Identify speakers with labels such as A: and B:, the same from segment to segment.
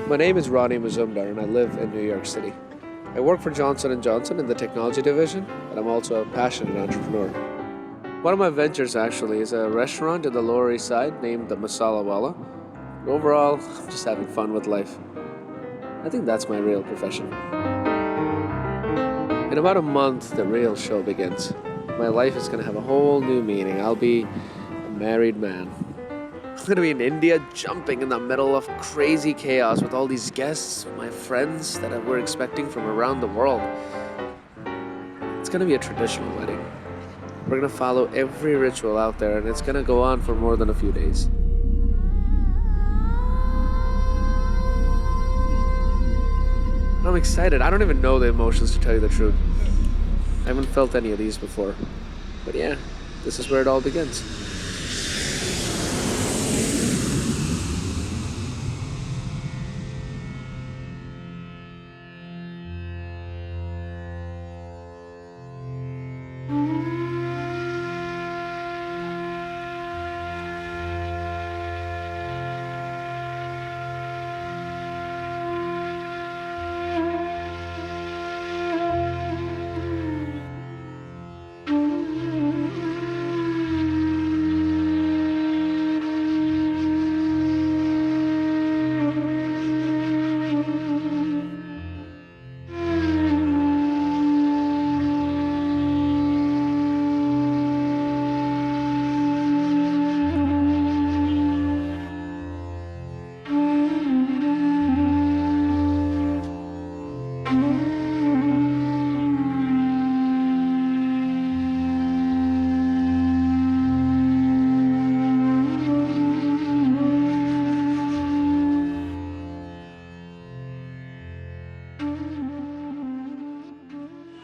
A: My name is Roni Mazumdar and I live in New York City. I work for Johnson & Johnson in the technology division, and I'm also a passionate entrepreneur. One of my ventures actually is a restaurant in the Lower East Side named the Masala Wala. Overall, I'm just having fun with life. I think that's my real profession. In about a month, the real show begins. My life is going to have a whole new meaning. I'll be a married man. I'm going to be in India, jumping in the middle of crazy chaos with all these guests, my friends that we're expecting from around the world. It's going to be a traditional wedding. We're going to follow every ritual out there, and it's going to go on for more than a few days. I'm excited. I don't even know the emotions, to tell you the truth. I haven't felt any of these before. But yeah, this is where it all begins.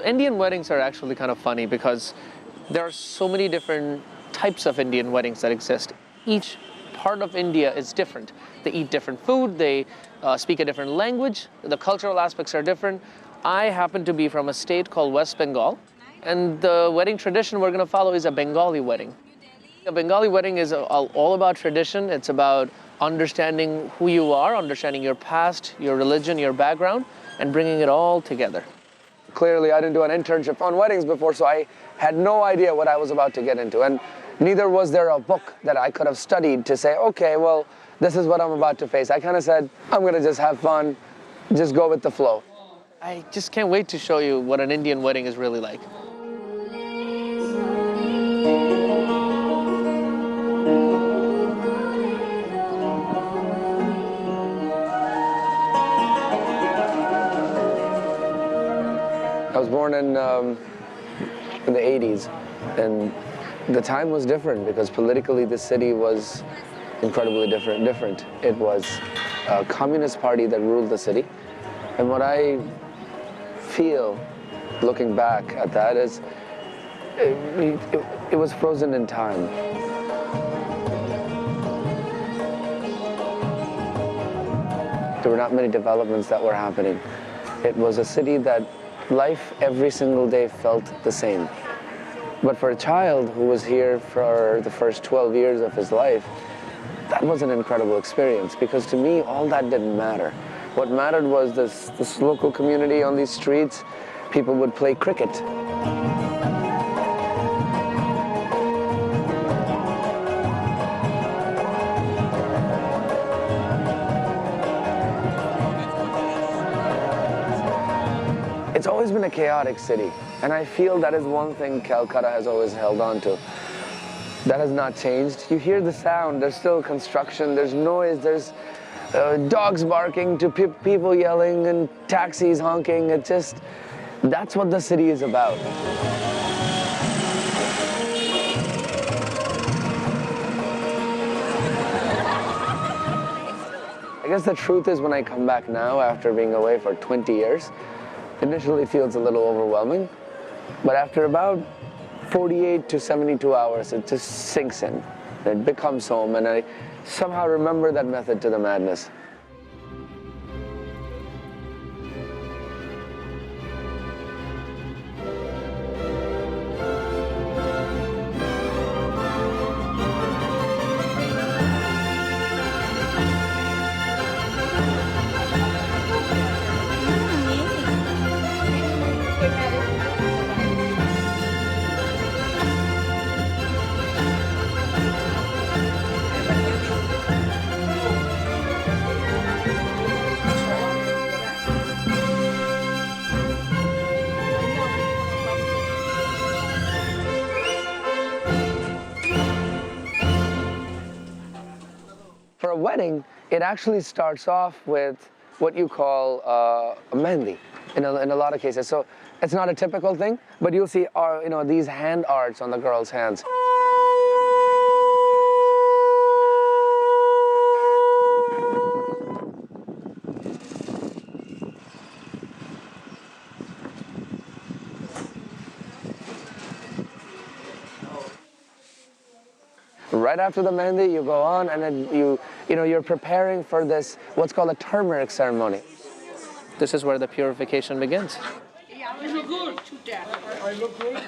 A: Indian weddings are actually kind of funny because there are so many different types of Indian weddings that exist. Each part of India is different. They eat different food, they speak a different language, the cultural aspects are different. I happen to be from a state called West Bengal, and the wedding tradition we're going to follow is a Bengali wedding. A Bengali wedding is all about tradition. It's about understanding who you are, understanding your past, your religion, your background, and bringing it all together.
B: Clearly, I didn't do an internship on weddings before, so I had no idea what I was about to get into. And neither was there a book that I could have studied to say, okay, well, this is what I'm about to face. I kind of said, I'm going to just have fun, just go with the flow.
A: I just can't wait to show you what an Indian wedding is really like.
B: I was born in the 80s, and the time was different because politically the city was incredibly different. It was a communist party that ruled the city, and what I feel looking back at that is it was frozen in time. There were not many developments that were happening. It was a city that life every single day felt the same. But for a child who was here for the first 12 years of his life, that was an incredible experience because to me, all that didn't matter. What mattered was this local community on these streets. People would play cricket. It's always been a chaotic city, and I feel that is one thing Kolkata has always held on to. That has not changed. You hear the sound, there's still construction, there's noise, there's dogs barking to people yelling and taxis honking. That's what the city is about. I guess the truth is when I come back now after being away for 20 years, initially it feels a little overwhelming, but after about 48 to 72 hours, it just sinks in. It becomes home, and I somehow remember that method to the madness. a wedding, it actually starts off with what you call a mehndi in a lot of cases. So it's not a typical thing, but you'll see these hand arts on the girl's hands. Right after the mehndi, you go on, and then you're preparing for this, what's called a turmeric ceremony.
A: This is where the purification begins.
C: I look good. I look good.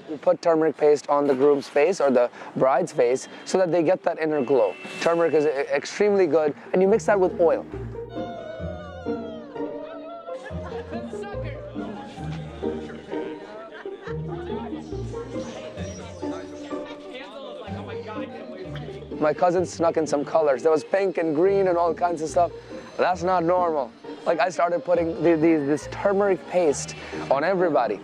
B: You put turmeric paste on the groom's face or the bride's face so that they get that inner glow. Turmeric is extremely good, and you mix that with oil. My cousin snuck in some colors. There was pink and green and all kinds of stuff. That's not normal. Like, I started putting this turmeric paste on everybody.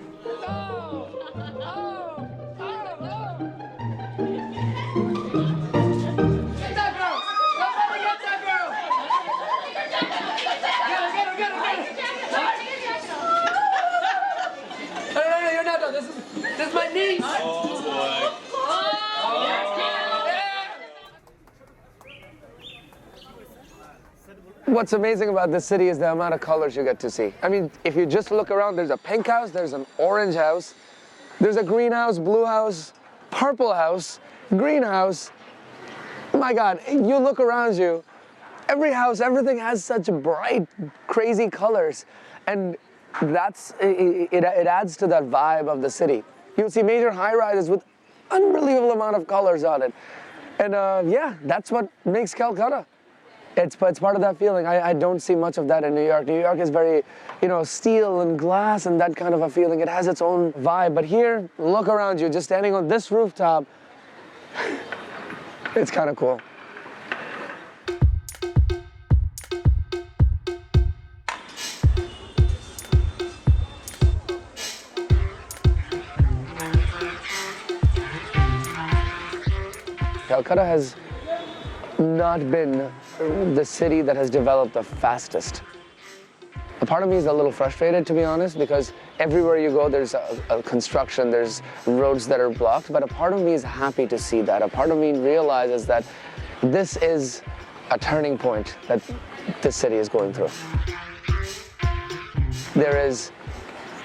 C: This is my niece.
D: Oh boy.
B: What's amazing about this city is the amount of colors you get to see. I mean, if you just look around, there's a pink house, there's an orange house, there's a green house, blue house, purple house, green house. My God, you look around you, every house, everything has such bright, crazy colors. And it adds to that vibe of the city. You'll see major high-rises with unbelievable amount of colors on it. And yeah, that's what makes Calcutta. It's part of that feeling. I don't see much of that in New York. New York is very, steel and glass and that kind of a feeling. It has its own vibe. But here, look around you, just standing on this rooftop, it's kind of cool. Calcutta has not been the city that has developed the fastest. A part of me is a little frustrated, to be honest, because everywhere you go there's a construction, there's roads that are blocked, but a part of me is happy to see that. A part of me realizes that this is a turning point that this city is going through. There is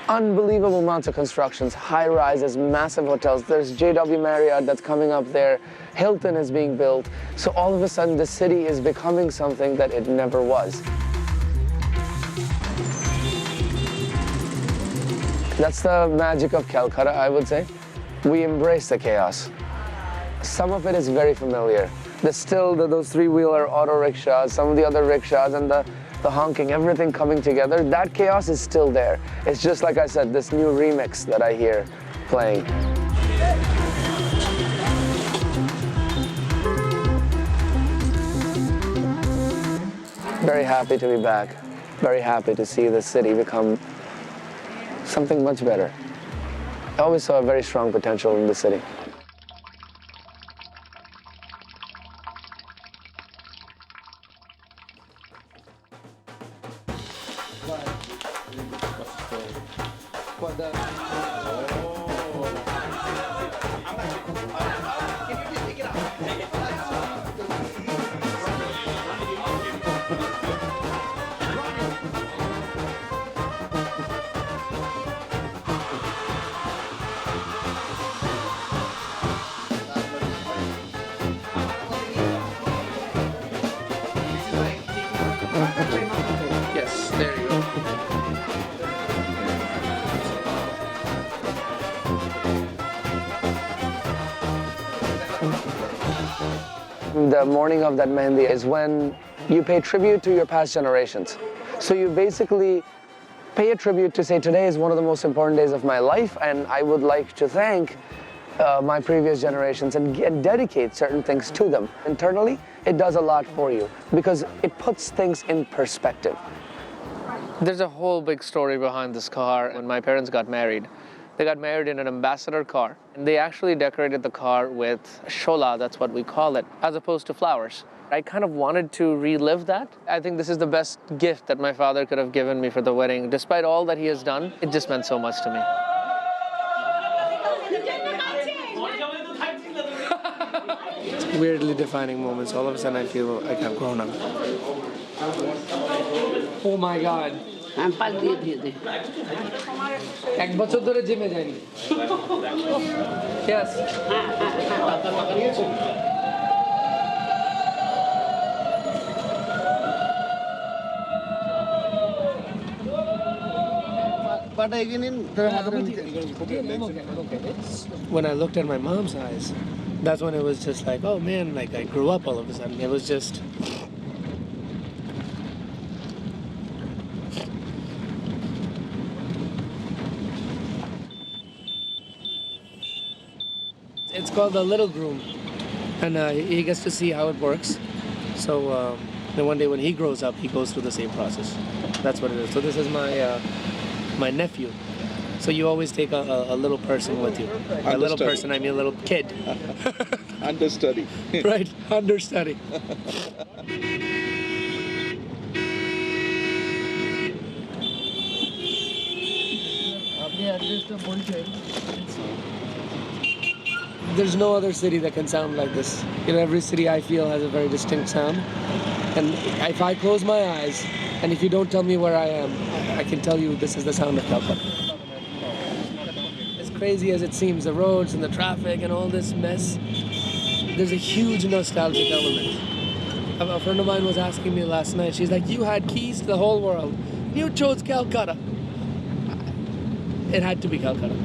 B: unbelievable amounts of constructions, high-rises, massive hotels. There's JW Marriott that's coming up there. Hilton is being built. So all of a sudden, the city is becoming something that it never was. That's the magic of Calcutta, I would say. We embrace the chaos. Some of it is very familiar. There's still those three-wheeler auto rickshaws, some of the other rickshaws, and the honking, everything coming together. That chaos is still there. It's just, like I said, this new remix that I hear playing. Very happy to be back. Very happy to see the city become something much better. I always saw a very strong potential in the city.
A: Yes, there you go.
B: The morning of that mehndi is when you pay tribute to your past generations. So you basically pay a tribute to say, today is one of the most important days of my life, and I would like to thank my previous generations and dedicate certain things to them. Internally, it does a lot for you because it puts things in perspective.
A: There's a whole big story behind this car. When my parents got married, they got married in an ambassador car, and they actually decorated the car with shola, that's what we call it, as opposed to flowers. I kind of wanted to relive that. I think this is the best gift that my father could have given me for the wedding. Despite all that he has done, it just meant so much to me.
D: It's weirdly defining moments. All of a sudden I feel like I've grown up. Oh my God.
C: I'm part of it.
D: এক বছর ধরে জিমে যাইনি। Yes. When I looked at my mom's eyes, that's when it was just like, oh man, like I grew up all of a sudden. It was just... It's called the little groom, and he gets to see how it works. So then one day when he grows up, he goes through the same process. That's what it is. So this is my nephew. So you always take a little person with you. A little person, I mean a little kid.
E: Understudy.
D: Right, understudy. There's no other city that can sound like this. You know, every city I feel has a very distinct sound. And if I close my eyes, and if you don't tell me where I am, I can tell you this is the sound of Kolkata. As crazy as it seems, the roads and the traffic and all this mess, there's a huge nostalgic element. A friend of mine was asking me last night, she's like, you had keys to the whole world. You chose Calcutta. It had to be Calcutta.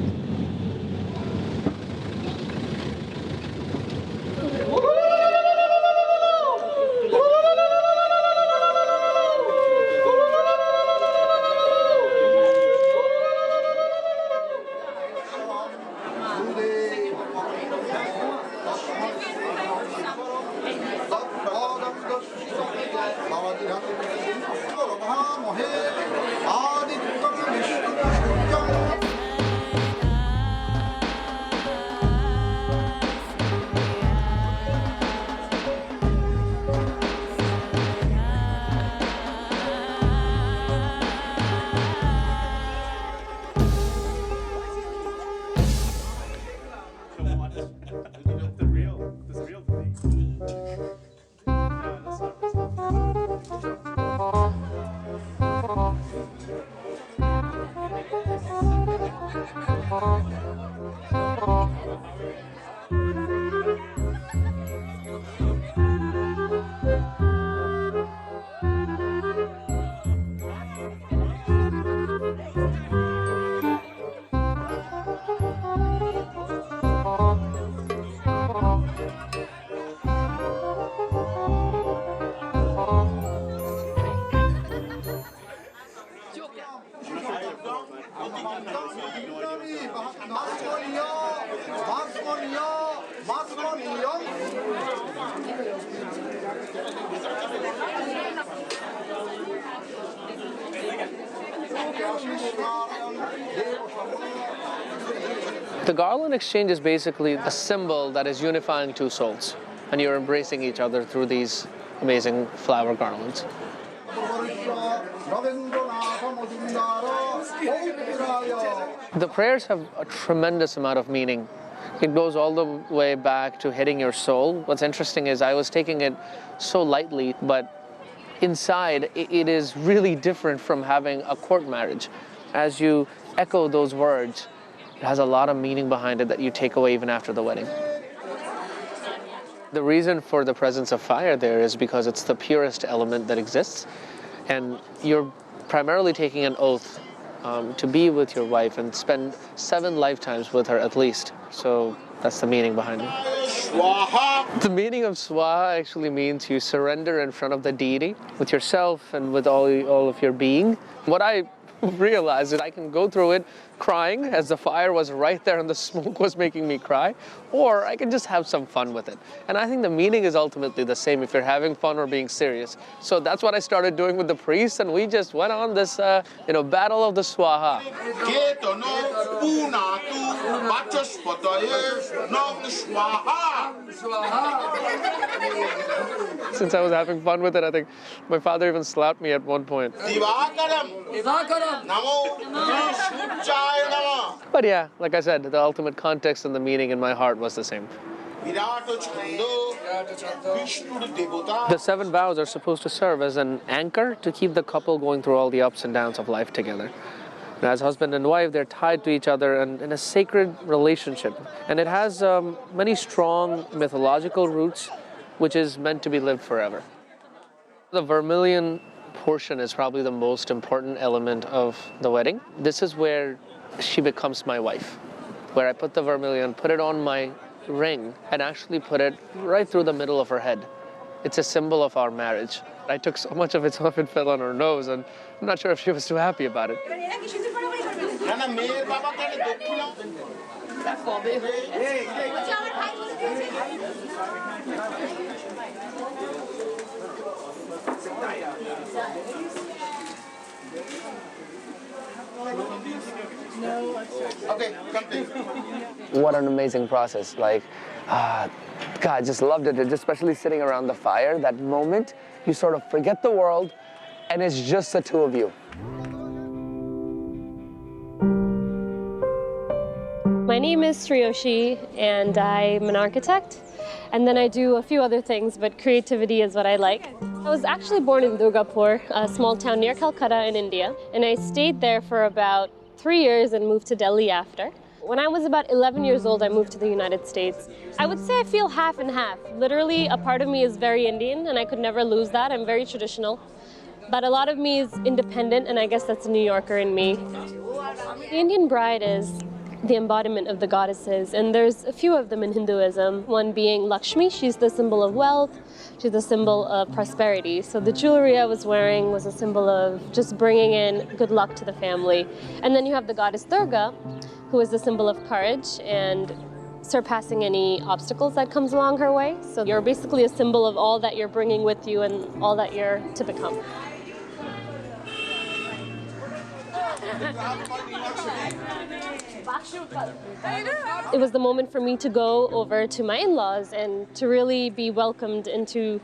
A: The garland exchange is basically a symbol that is unifying two souls, and you're embracing each other through these amazing flower garlands. The prayers have a tremendous amount of meaning. It goes all the way back to hitting your soul. What's interesting is I was taking it so lightly, but inside it is really different from having a court marriage. As you echo those words, it has a lot of meaning behind it that you take away even after the wedding. The reason for the presence of fire there is because it's the purest element that exists, and you're primarily taking an oath to be with your wife and spend 7 lifetimes with her at least. So that's the meaning behind it. The meaning of swaha actually means you surrender in front of the deity with yourself and with all of your being. What I realized that I can go through it crying as the fire was right there and the smoke was making me cry, or I can just have some fun with it. And I think the meaning is ultimately the same if you're having fun or being serious. So that's what I started doing with the priests, and we just went on this battle of the swaha. Since I was having fun with it, I think my father even slapped me at one point. But yeah, like I said, the ultimate context and the meaning in my heart was the same. The 7 vows are supposed to serve as an anchor to keep the couple going through all the ups and downs of life together. And as husband and wife, they're tied to each other and in a sacred relationship. And it has many strong mythological roots, which is meant to be lived forever. The vermilion portion is probably the most important element of the wedding. This is where she becomes my wife, where I put the vermilion, put it on my ring, and actually put it right through the middle of her head. It's a symbol of our marriage. I took so much of it off, it fell on her nose, and I'm not sure if she was too happy about it.
B: What an amazing process. Like, God, I just loved it. Especially sitting around the fire, that moment, you sort of forget the world, and it's just the two of you.
F: My name is Sreoshy, and I'm an architect. And then I do a few other things, but creativity is what I like. I was actually born in Durgapur, a small town near Kolkata in India. And I stayed there for about 3 years and moved to Delhi after. When I was about 11 years old, I moved to the United States. I would say I feel half and half. Literally, a part of me is very Indian, and I could never lose that. I'm very traditional. But a lot of me is independent, and I guess that's a New Yorker in me. The Indian bride is the embodiment of the goddesses, and there's a few of them in Hinduism. One being Lakshmi, she's the symbol of wealth, she's the symbol of prosperity. So the jewelry I was wearing was a symbol of just bringing in good luck to the family. And then you have the goddess Durga, who is the symbol of courage and surpassing any obstacles that comes along her way. So you're basically a symbol of all that you're bringing with you and all that you're to become. It was the moment for me to go over to my in-laws and to really be welcomed into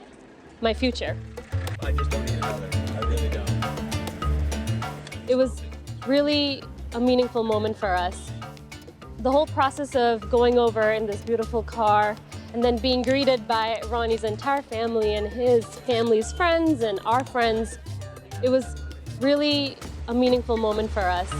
F: my future. I just don't even know them. I really don't. It was really a meaningful moment for us. The whole process of going over in this beautiful car and then being greeted by Roni's entire family and his family's friends and our friends, it was really a meaningful moment for us.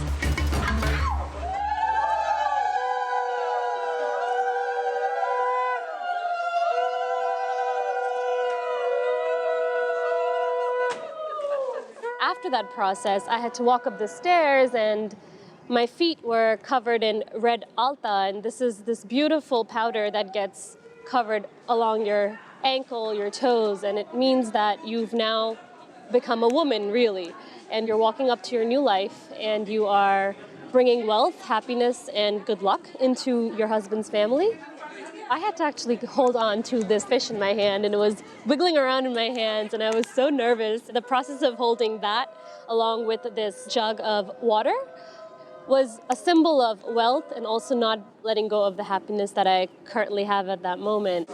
F: After that process, I had to walk up the stairs and my feet were covered in red alta, and this is this beautiful powder that gets covered along your ankle, your toes, and it means that you've now become a woman, really. And you're walking up to your new life, and you are bringing wealth, happiness, and good luck into your husband's family. I had to actually hold on to this fish in my hand, and it was wiggling around in my hands, and I was so nervous. The process of holding that, along with this jug of water, was a symbol of wealth and also not letting go of the happiness that I currently have at that moment.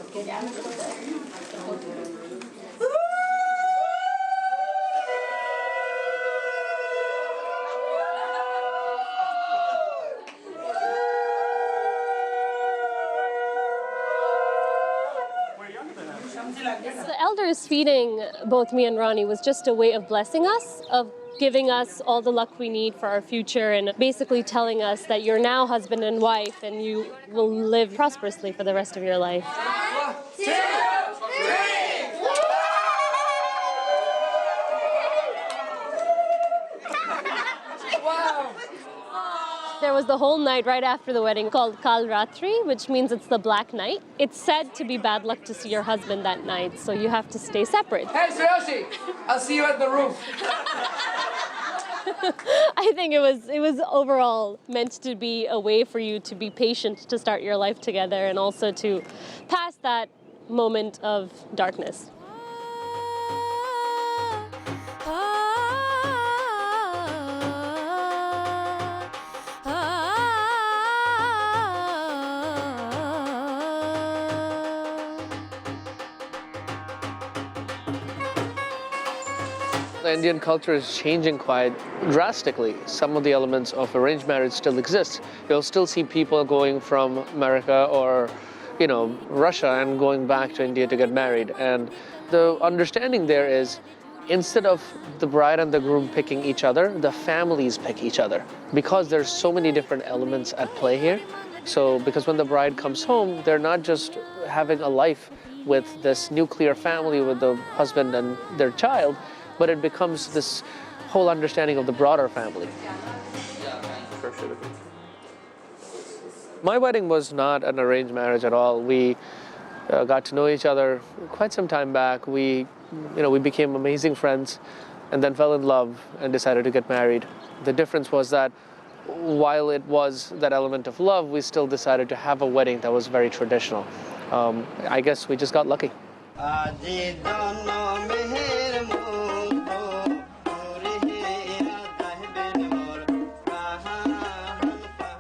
F: The elders feeding both me and Roni was just a way of blessing us, of giving us all the luck we need for our future, and basically telling us that you're now husband and wife and you will live prosperously for the rest of your life.
C: 1, 2, 3. Wow.
F: There was the whole night right after the wedding called Kal Ratri, which means it's the black night. It's said to be bad luck to see your husband that night, so you have to stay separate.
D: Hey, Sreoshy, I'll see you at the roof.
F: I think it was overall meant to be a way for you to be patient to start your life together and also to pass that moment of darkness.
A: The Indian culture is changing quite drastically. Some of the elements of arranged marriage still exist. You'll still see people going from America or, Russia and going back to India to get married. And the understanding there is, instead of the bride and the groom picking each other, the families pick each other. Because there's so many different elements at play here. So, because when the bride comes home, they're not just having a life with this nuclear family with the husband and their child, but it becomes this whole understanding of the broader family. My wedding was not an arranged marriage at all. We got to know each other quite some time back. We became amazing friends and then fell in love and decided to get married. The difference was that while it was that element of love, we still decided to have a wedding that was very traditional. I guess we just got lucky.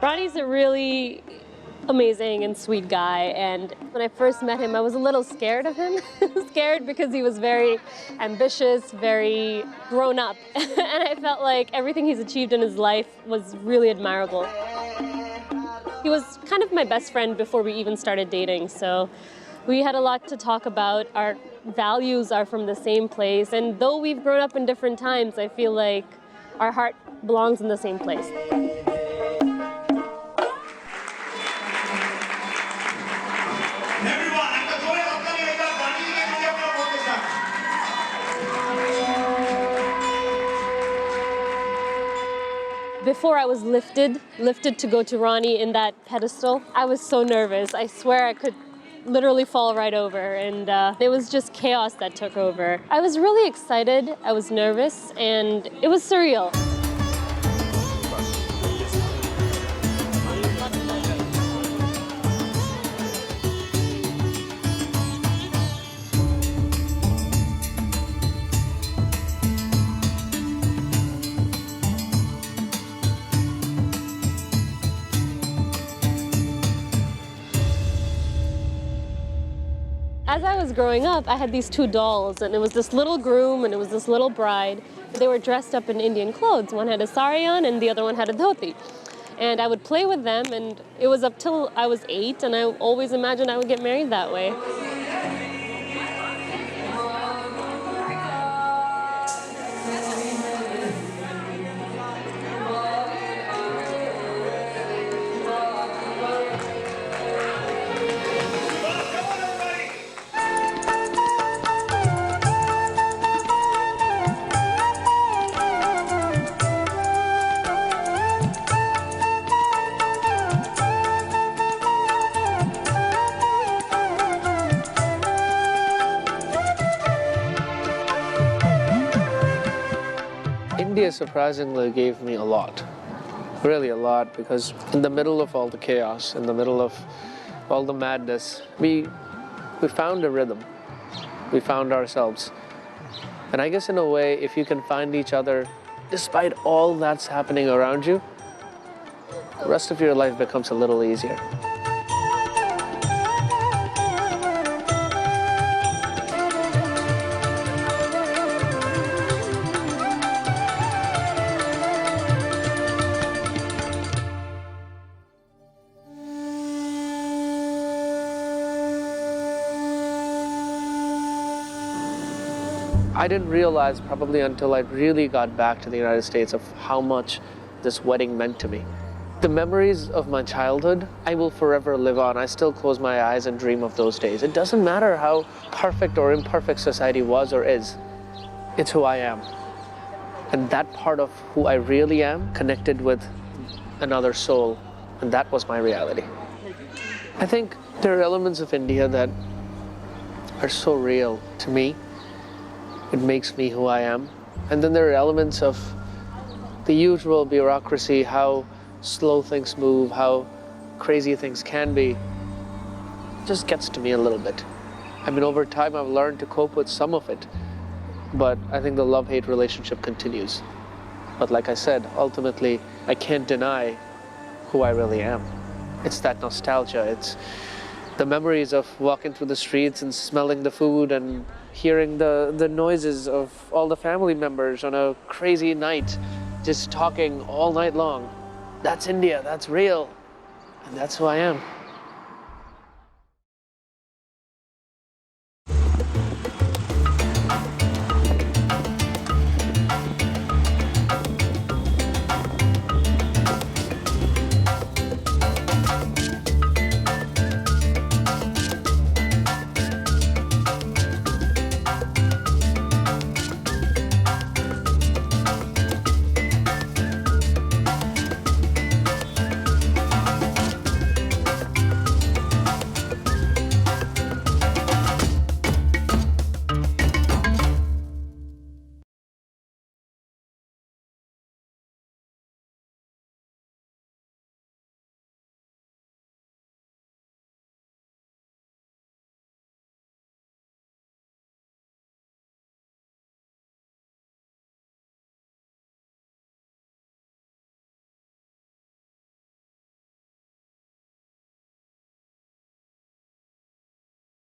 F: Roni's a really amazing and sweet guy, and when I first met him, I was a little scared of him. Scared because he was very ambitious, very grown up, and I felt like everything he's achieved in his life was really admirable. He was kind of my best friend before we even started dating, so we had a lot to talk about. Our values are from the same place, and though we've grown up in different times, I feel like our heart belongs in the same place. Before I was lifted to go to Roni in that pedestal, I was so nervous. I swear I could literally fall right over, and it was just chaos that took over. I was really excited, I was nervous, and it was surreal. As I was growing up, I had these two dolls, and it was this little groom and it was this little bride. They were dressed up in Indian clothes. One had a sari on and the other one had a dhoti. And I would play with them, and it was up till I was 8, and I always imagined I would get married that way.
A: India surprisingly gave me a lot, really a lot, because in the middle of all the chaos, in the middle of all the madness, we found a rhythm, we found ourselves. And I guess in a way, if you can find each other, despite all that's happening around you, the rest of your life becomes a little easier. I didn't realize probably until I really got back to the United States of how much this wedding meant to me. The memories of my childhood, I will forever live on. I still close my eyes and dream of those days. It doesn't matter how perfect or imperfect society was or is. It's who I am. And that part of who I really am, connected with another soul, and that was my reality. I think there are elements of India that are so real to me. It makes me who I am. And then there are elements of the usual bureaucracy, how slow things move, how crazy things can be. It just gets to me a little bit. I mean, over time I've learned to cope with some of it, but I think the love-hate relationship continues. But like I said, ultimately, I can't deny who I really am. It's that nostalgia. It's the memories of walking through the streets and smelling the food and hearing the noises of all the family members on a crazy night, just talking all night long. That's India, that's real, and that's who I am.